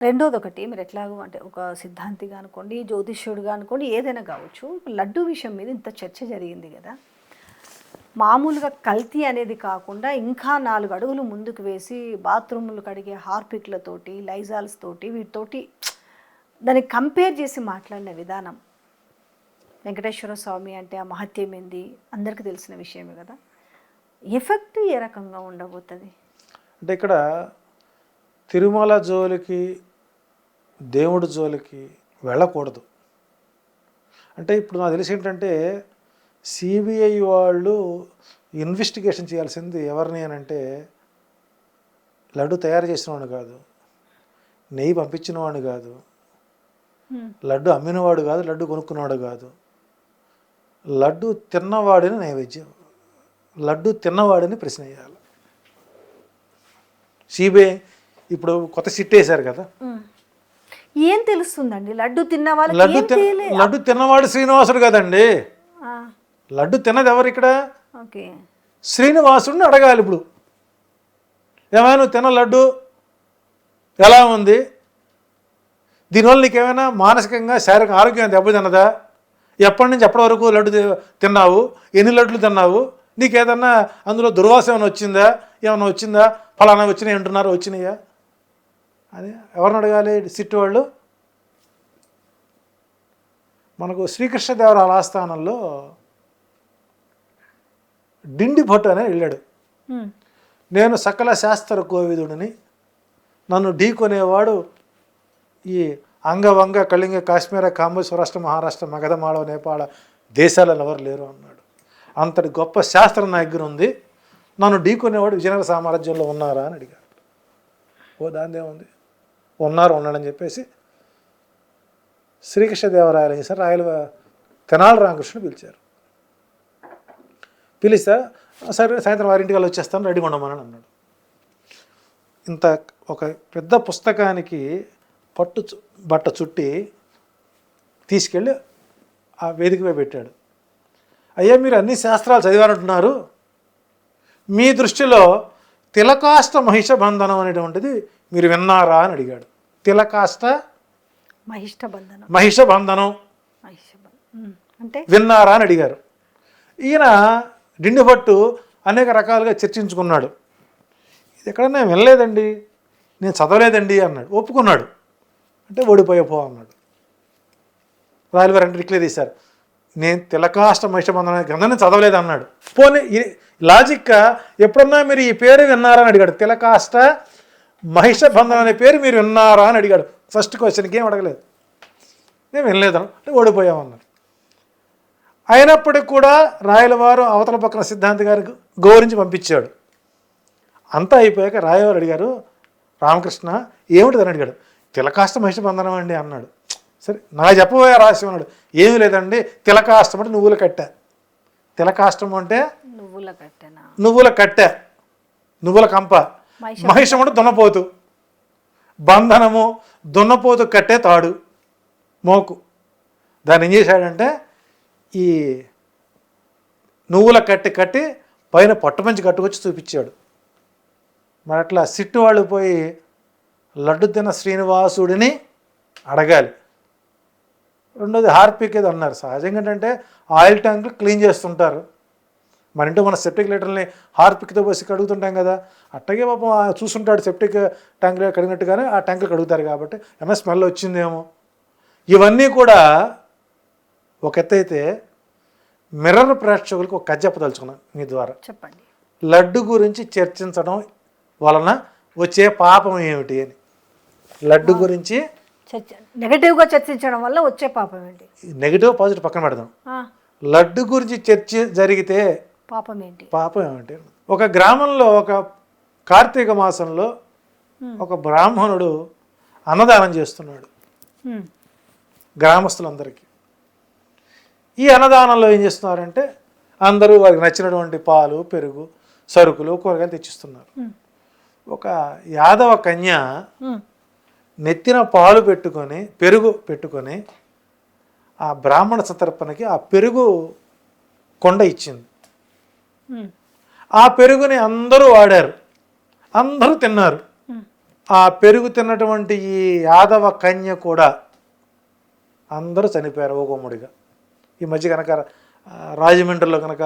రెండోదొకటి మీరు ఎట్లాగో అంటే ఒక సిద్ధాంతిగా అనుకోండి, జ్యోతిష్యుడిగా అనుకోండి, ఏదైనా కావచ్చు. లడ్డూ విషయం మీద ఇంత చర్చ జరిగింది కదా! మామూలుగా కల్తీ అనేది కాకుండా ఇంకా 4 అడుగులు ముందుకు వేసి బాత్రూములు కడిగే హార్పిక్‌లతోటి, లైజాల్స్ తోటి వీటితోటి దాన్ని కంపేర్ చేసి మాట్లాడిన విధానం. వెంకటేశ్వర స్వామి అంటే ఆ మహత్యం ఏంది అందరికీ తెలిసిన విషయమే కదా! ఎఫెక్ట్ ఏ రకంగా ఉండబోతది? అంటే ఇక్కడ తిరుమల జోలికి, దేవుడి జోలికి వెళ్ళకూడదు. అంటే ఇప్పుడు నాకు తెలిసి ఏంటంటే సిబిఐ వాళ్ళు ఇన్వెస్టిగేషన్ చేయాల్సింది ఎవరిని అని అంటే లడ్డు తయారు చేసిన వాడిని కాదు, నెయ్యి పంపించిన వాడిని కాదు, లడ్డు అమ్మినవాడు కాదు, లడ్డు కొనుక్కున్నవాడు కాదు, లడ్డు తిన్నవాడిని నైవేద్యం, లడ్డు తిన్నవాడిని ప్రశ్న వేయాలి. సిబిఐ ఇప్పుడు కొత్త సిట్ వేశారు కదా, ఏం తెలుస్తుందండి లడ్డు తిన్న వాళ్ళకి? లడ్డు తిన్నవాడు శ్రీనివాసుడు కదండి. లడ్డు తిన్నది ఎవరు ఇక్కడ? ఓకే, శ్రీనివాసుడిని అడగాలి. ఇప్పుడు ఏమైనా నువ్వు తిన్న లడ్డు ఎలా ఉంది, దీనివల్ల నీకేమైనా మానసికంగా శారీరక ఆరోగ్యం దెబ్బతిన్నదా, ఎప్పటి నుంచి ఎప్పటి వరకు లడ్డు తిన్నావు, ఎన్ని లడ్డులు తిన్నావు, నీకేదన్నా అందులో దుర్వాసన ఏమైనా వచ్చిందా, ఫలానా వచ్చినాయి అంటున్నారు, వచ్చినాయా అని ఎవరిని అడగాలి? సిట్టు వాళ్ళు. మనకు శ్రీకృష్ణదేవరాయల ఆస్థానంలో డిండి భట్టు అనే వెళ్ళాడు. నేను సకల శాస్త్ర కోవిదుడిని, నన్ను ఢీకొనేవాడు ఈ అంగవంగ కళింగ కాశ్మీర కాంబోజ్ సౌరాష్ట్ర మహారాష్ట్ర మగధ మాళవ నేపాళ దేశాలలో ఎవరు లేరు అన్నాడు. అంతటి గొప్ప శాస్త్రం నా దగ్గర ఉంది, నన్ను ఢీకొనేవాడు విజయనగర సామ్రాజ్యంలో ఉన్నారా అని అడిగాడు. ఓ దానిదేముంది, ఉన్నాడని చెప్పేసి శ్రీకృష్ణదేవరాయలు ఏం చేశారు, తెనాలి రామకృష్ణుడు పిలిచారు. పిలిస్తే సరే సాయంత్రం 6 వచ్చేస్తాను, రెడీగా ఉండమని అన్నాడు. ఇంత ఒక పెద్ద పుస్తకానికి బట్ట చుట్టి తీసుకెళ్ళి ఆ వేదికపై పెట్టాడు. అయ్యా, మీరు అన్ని శాస్త్రాలు చదివారంటున్నారు, మీ దృష్టిలో తిలకాష్ట మహిష బంధనం అనేటువంటిది మీరు విన్నారా అని అడిగాడు. తిలకాష్ట మహిష బంధనం అంటే విన్నారా అని అడిగారు. ఈయన డిండిభట్టు అనేక రకాలుగా చర్చించుకున్నాడు. ఇది ఎక్కడన్నా వినలేదండి, నేను చదవలేదండి అన్నాడు. ఒప్పుకున్నాడు. అంటే ఓడిపోయపో అన్నాడు. రాయలవారు అంటే డిక్లేర్ చేశారు, నేను తిలకాష్ట మహిషబంధన గ్రంథాన్ని చదవలేదు అన్నాడు. పోనీ లాజిక్గా ఎప్పుడన్నా మీరు ఈ పేరు విన్నారా అని అడిగాడు. తిలకాష్ట మహిషబంధన అనే పేరు మీరు విన్నారా అని అడిగాడు. ఫస్ట్ క్వశ్చన్కి ఏం అడగలేదు, నేను వినలేదను. అంటే ఓడిపోయామన్నారు. అయినప్పటికి కూడా రాయలవారు అవతల పక్కన సిద్ధాంతి గారికి గౌరవించి పంపించాడు. అంతా అయిపోయాక రాయలవారు అడిగారు, రామకృష్ణ ఏమిటిదని అడిగాడు. తిలకాష్ట మహిషబంధనం అండి అన్నాడు. సరే నాకు చెప్పబోయే రహస్యం అన్నాడు. ఏమీ లేదండి, తిలకాష్టం అంటే నువ్వుల కట్టె, తిలకాష్టం అంటే నువ్వుల కట్టె, నువ్వుల కంప, మహిషం అంటే దున్నపోతు, బంధనము దున్నపోతు కట్టే తాడు మోకు. దాన్ని ఏం చేశాడంటే ఈ నువ్వుల కట్టి పైన పట్టుమంచి కట్టుకొచ్చి చూపించాడు. మరి అట్లా సిట్టు వాళ్ళు పోయి లడ్డు తిన్న శ్రీనివాసుడిని అడగాలి. రెండోది హార్పిక్ ఏదో అన్నారు. సహజంగా ఏంటంటే ఆయిల్ ట్యాంకులు క్లీన్ చేస్తుంటారు. మన ఇంట్లో మన సెప్టిక్ లీటర్ని హార్పిక్తో పోసి కడుగుతుంటాం కదా, అట్టగే పాపం చూస్తుంటాడు సెప్టిక్ ట్యాంకులు కడిగినట్టుగానే ఆ ట్యాంకులు కడుగుతారు. కాబట్టి ఏమైనా స్మెల్ వచ్చిందేమో. ఇవన్నీ కూడా ఒక ఎత్తు అయితే, మిర్రర్ ప్రేక్షకులకు ఒక కథ చెప్పదలుచుకున్నాను మీ ద్వారా. చెప్పండి. లడ్డు గురించి చర్చించడం వలన వచ్చే పాపం ఏమిటి అని. లడ్డు గురించి నెగటివ్గా చర్చించడం వల్ల వచ్చే పాపం ఏంటి? నెగిటివ్ పాజిటివ్ పక్కన పెడదాం. లడ్డు గురించి చర్చ జరిగితే పాపం ఏంటి? పాపం ఏమిటి? ఒక గ్రామంలో ఒక కార్తీక మాసంలో ఒక బ్రాహ్మణుడు అన్నదానం చేస్తున్నాడు గ్రామస్తులందరికీ. ఈ అన్నదానంలో ఏం చేస్తున్నారంటే అందరూ వారికి నచ్చినటువంటి పాలు, పెరుగు, సరుకులు, కూరగాయలు తెచ్చిస్తున్నారు. ఒక యాదవ కన్య నెత్తిన పాలు పెట్టుకొని, పెరుగు పెట్టుకొని ఆ బ్రాహ్మణ సంతర్పణకి ఆ పెరుగు కొండ ఇచ్చింది. ఆ పెరుగుని అందరూ వాడారు, అందరూ తిన్నారు. ఆ పెరుగు తిన్నటువంటి ఈ యాదవ కన్య కూడా అందరూ చనిపోయారు ఓగోముడిగా. ఈ మధ్య కనుక రాజమండ్రిలో కనుక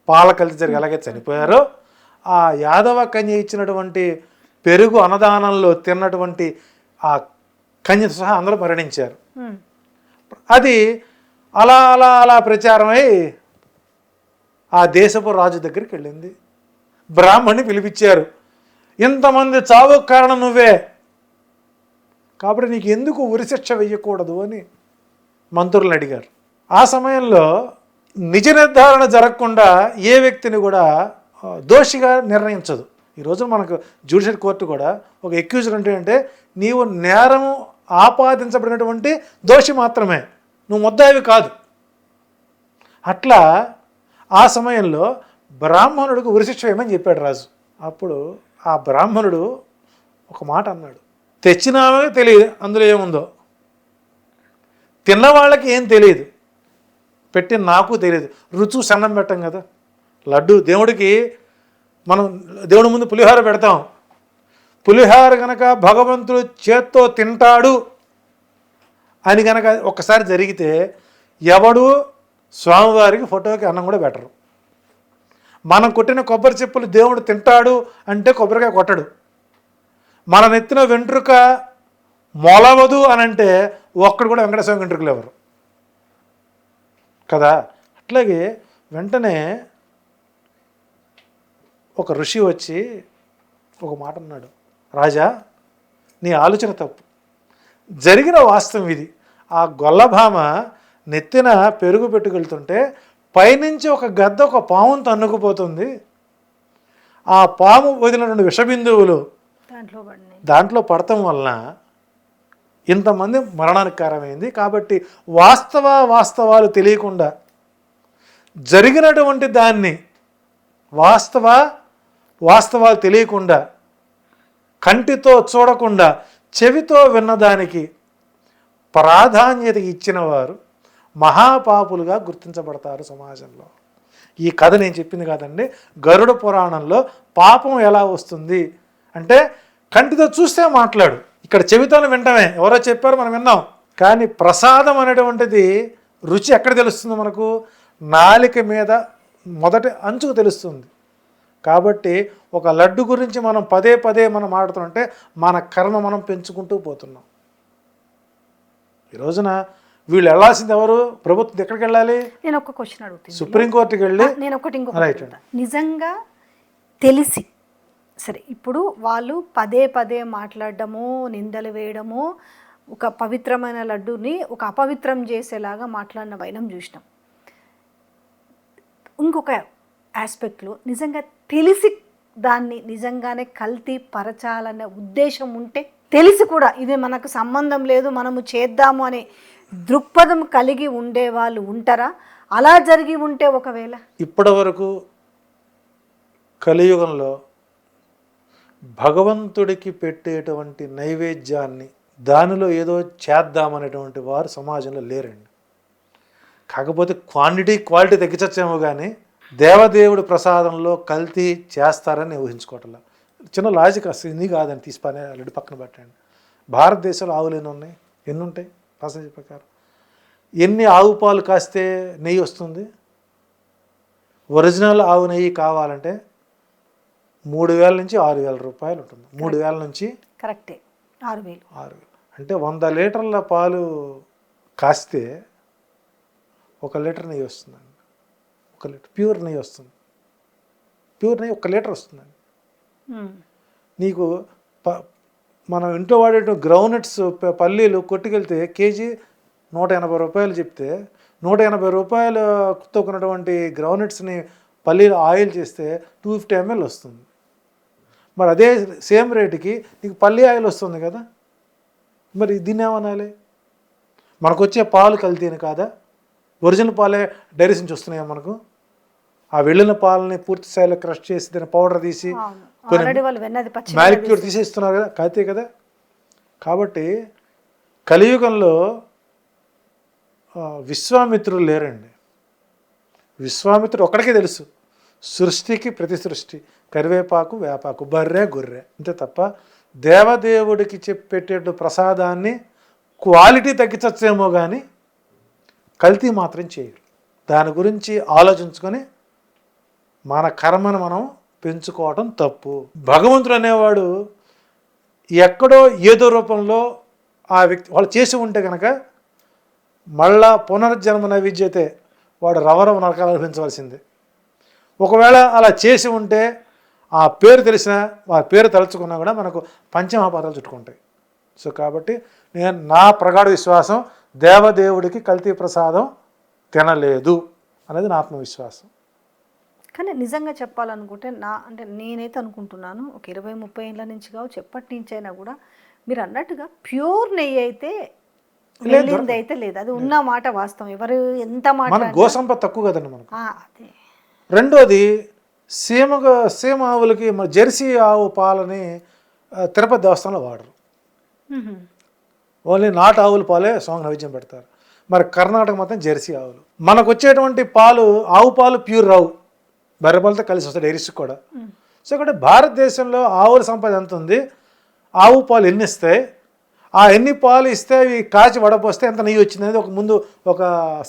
పాల కల్తీ జరిగి ఎలాగే చనిపోయారో, ఆ యాదవ కన్య ఇచ్చినటువంటి పెరుగు అన్నదానంలో తిన్నటువంటి ఆ కన్యతో సహా అందరూ మరణించారు. అది అలా అలా అలా ప్రచారమై ఆ దేశపు రాజు దగ్గరికి వెళ్ళింది. బ్రాహ్మణ్ణి పిలిపించారు. ఇంతమంది చావుకు కారణం నువ్వే, కాబట్టి నీకు ఎందుకు ఉరిశిక్ష వెయ్యకూడదు అని మంత్రులను అడిగారు. ఆ సమయంలో నిజ నిర్ధారణ జరగకుండా ఏ వ్యక్తిని కూడా దోషిగా నిర్ణయించదు. ఈరోజు మనకు జ్యుడిషియల్ కోర్టు కూడా ఒక ఎక్యూజర్ అంటే నీవు నేరము ఆపాదించబడినటువంటి దోషి మాత్రమే, నువ్వు ముద్దాయివి కాదు. అట్లా ఆ సమయంలో బ్రాహ్మణుడికి ఉరిశిక్ష వేయమని చెప్పాడు రాజు. అప్పుడు ఆ బ్రాహ్మణుడు ఒక మాట అన్నాడు, తెచ్చినామే తెలియదు అందులో ఏముందో, తిన్న వాళ్ళకి ఏం తెలియదు, పెట్టిన నాకు తెలియదు. రుచి సన్నం పెట్టం కదా, లడ్డు దేవుడికి మనం దేవుడి ముందు పులిహోర పెడతాం. పులిహోర కనుక భగవంతుడు చేత్తో తింటాడు అని కనుక ఒక్కసారి జరిగితే ఎవడు స్వామివారికి ఫోటోకి అన్నం కూడా పెట్టరు. మనం కొట్టిన కొబ్బరి చెప్పులు దేవుడు తింటాడు అంటే కొబ్బరికాయ కొట్టడు. మన నెత్తిన వెంట్రుక మొలవదు అని అంటే ఒక్కడు కూడా వెంకటేశ్వర వెంట్రుకలు ఎవరు కదా. అట్లాగే వెంటనే ఒక ఋషి వచ్చి ఒక మాట అన్నాడు, రాజా నీ ఆలోచన తప్పు, జరిగిన వాస్తవం ఇది. ఆ గొల్లభామ నెత్తిన పెరుగు పెట్టుకెళ్తుంటే పైనుంచి ఒక గద్ద ఒక పామును తన్నుకుపోతుంది. ఆ పాము వదిలినటువంటి విషబిందువులు దాంట్లో పడటం వలన ఇంతమంది మరణానికి కారణమైంది. కాబట్టి వాస్తవాలు తెలియకుండా జరిగినటువంటి దాన్ని వాస్తవాలు తెలియకుండా కంటితో చూడకుండా చెవితో విన్నదానికి ప్రాధాన్యత ఇచ్చిన వారు మహాపాపులుగా గుర్తించబడతారు సమాజంలో. ఈ కథ నేను చెప్పింది కాదండి, గరుడ పురాణంలో పాపం ఎలా వస్తుంది అంటే కంటితో చూస్తే మాట్లాడు, ఇక్కడ చెవితోనే వింటమే, ఎవరో చెప్పారు మనం విన్నాం. కానీ ప్రసాదం అనేటువంటిది రుచి ఎక్కడ తెలుస్తుంది మనకు? నాలిక మీద మొదటి అంచుకు తెలుస్తుంది. కాబట్టి ఒక లడ్డు గురించి మనం పదే మనం మాట్లాడుతుంటే మన కర్మ మనం పెంచుకుంటూ పోతున్నాం. ఈ రోజున వీళ్ళు వెళ్ళాల్సింది ఎవరు? ప్రభుత్వం ఎక్కడికి వెళ్ళాలి? నేను ఒక క్వశ్చన్ అడుగుతాను, సుప్రీంకోర్టుకి వెళ్ళి. నేను ఒకటి నిజంగా తెలిసి సరే, ఇప్పుడు వాళ్ళు పదే మాట్లాడడము, నిందలు వేయడము, ఒక పవిత్రమైన లడ్డూని ఒక అపవిత్రం చేసేలాగా మాట్లాడిన వైనం చూసినాం. ఇంకొక ఆస్పెక్ట్లో నిజంగా తెలిసి దాన్ని నిజంగానే కల్తీ పరచాలనే ఉద్దేశం ఉంటే, తెలిసి కూడా ఇది మనకు సంబంధం లేదు మనము చేద్దాము అనే దృక్పథం కలిగి ఉండే వాళ్ళు ఉంటారా? అలా జరిగి ఉంటే ఒకవేళ ఇప్పటి వరకు కలియుగంలో భగవంతుడికి పెట్టేటువంటి నైవేద్యాన్ని దానిలో ఏదో చేద్దామనేటువంటి వారు సమాజంలో లేరండి. కాకపోతే క్వాలిటీ తగ్గించచ్చేమో కానీ దేవదేవుడి ప్రసాదంలో కల్తీ చేస్తారని ఊహించుకోవట్లా. చిన్న లాజిక్ అసలు ఇది కాదని తీసిపోయి లడ్డు పక్కన పెట్టండి. భారతదేశంలో ఆవులు ఎన్ని ఉంటాయి పర్సెంటేజ్ ప్రకారం? ఎన్ని ఆవు పాలు కాస్తే నెయ్యి వస్తుంది? ఒరిజినల్ ఆవు నెయ్యి కావాలంటే 3,000 నుంచి 6,000 రూపాయలు ఉంటుంది. 3,000 నుంచి కరెక్టే 6,000 అంటే 100 లీటర్ల పాలు కాస్తే 1 లీటర్ నెయ్యి వస్తుందండి. 1 లీటర్ ప్యూర్ నెయ్యి వస్తుంది. ప్యూర్ నెయ్యి 1 లీటర్ వస్తుందండి. నీకు మనం ఇంట్లో వాడే గ్రౌండ్నట్స్ పల్లీలు కొట్టుకెళ్తే కేజీ 180 రూపాయలు చెప్తే 180 రూపాయలతో కొన్నటువంటి గ్రౌండ్నట్స్ని పల్లీలు ఆయిల్ చేస్తే 250 ml వస్తుంది. మరి అదే సేమ్ రేటుకి నీకు పల్లీ ఆయిల్ వస్తుంది కదా, మరి దీన్ని ఏమనాలి? మనకు వచ్చే పాలు కల్తీ అని కాదా? ఒరిజినల్ పాలే డైరీస్ నుంచి వస్తున్నాయా మనకు? ఆ వెళ్ళిన పాలని పూర్తి స్థాయిలో క్రష్ చేసి దాన్ని పౌడర్ తీసి మ్యాలిక్యూర్ తీసేస్తున్నారు కదా, కల్తీ కదా. కాబట్టి కలియుగంలో విశ్వామిత్రులు లేరండి. విశ్వామిత్రుడు ఒక్కడికే తెలుసు, సృష్టికి ప్రతి సృష్టి, కరివేపాకు వేపాకు బర్రె గొర్రె అంతే తప్ప దేవదేవుడికి చెప్పేటట్టు ప్రసాదాన్ని క్వాలిటీ తగ్గించచ్చేమో కానీ కల్తీ మాత్రం చేయరు. దాని గురించి ఆలోచించుకొని మన కర్మను మనం పెంచుకోవడం తప్పు. భగవంతుడు అనేవాడు ఎక్కడో ఏదో రూపంలో ఆ వ్యక్తి వాళ్ళు చేసి ఉంటే కనుక మళ్ళా పునర్జన్మ నైవేద్యతే వాడు రవరవ నరకాలు అనుభవించవలసిందే. ఒకవేళ అలా చేసి ఉంటే ఆ పేరు తెలిసిన ఆ పేరు తలుచుకున్నా కూడా మనకు పంచమహాపాతాలు చుట్టుకుంటాయి. సో కాబట్టి నా ప్రగాఢ విశ్వాసం దేవదేవుడికి కల్తీ ప్రసాదం తినలేదు అనేది నా ఆత్మవిశ్వాసం. కానీ నిజంగా చెప్పాలనుకుంటే అంటే నేనైతే అనుకుంటున్నాను ఒక 20-30 ఏళ్ళ నుంచి కావచ్చు ఎప్పటి నుంచి అయినా కూడా మీరు అన్నట్టుగా ప్యూర్ నెయ్యి అయితే వెళ్ళింది అయితే లేదు. అది ఉన్న మాట వాస్తవం. ఎవరు ఎంత మాట మన గోసంపద తక్కువ కదండి మనకు. అదే. రెండోది సీమ ఆవులకి మన జెర్సీ ఆవు పాలని తిరుపతి దేవస్థానంలో వాడరు. ఓన్లీ నాటు ఆవుల పాలే స్వామి నైవేద్యం పెడతారు. మరి కర్ణాటక మొత్తం జెర్సీ ఆవులు. మనకు వచ్చేటువంటి పాలు ఆవు పాలు ప్యూర్ రావు, బర్రె పాలతో కలిసి వస్తాయి డైరీస్కి కూడా. సో ఇక్కడ భారతదేశంలో ఆవుల సంపద ఎంత ఉంది, ఆవు పాలు ఎన్ని ఇస్తాయి, ఆ ఎన్ని పాలు ఇస్తే అవి కాచి వడపోస్తే ఎంత నెయ్యి వచ్చింది అనేది ముందు ఒక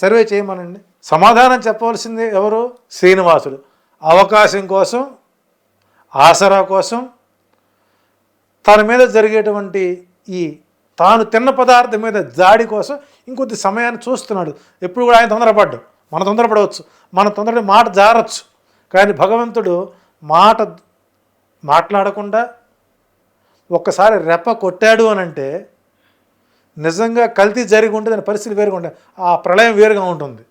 సర్వే చేయమనండి. సమాధానం చెప్పవలసింది ఎవరు? శ్రీనివాసుడు. అవకాశం కోసం, ఆసరా కోసం, తన మీద జరిగేటువంటి ఈ తాను తిన్న పదార్థం మీద జాడి కోసం ఇంకొద్ది సమయాన్ని చూస్తున్నాడు. ఎప్పుడు కూడా ఆయన తొందరపడ్డు. మనం తొందరపడవచ్చు, మన తొందరపడి మాట జారచ్చు. కానీ భగవంతుడు మాట్లాడకుండా ఒక్కసారి రెప్ప కొట్టాడు అని అంటే నిజంగా కల్తీ జరిగి ఉంటే దాని పరిస్థితి వేరుగా ఉంటాయి. ఆ ప్రళయం వేరుగా ఉంటుంది.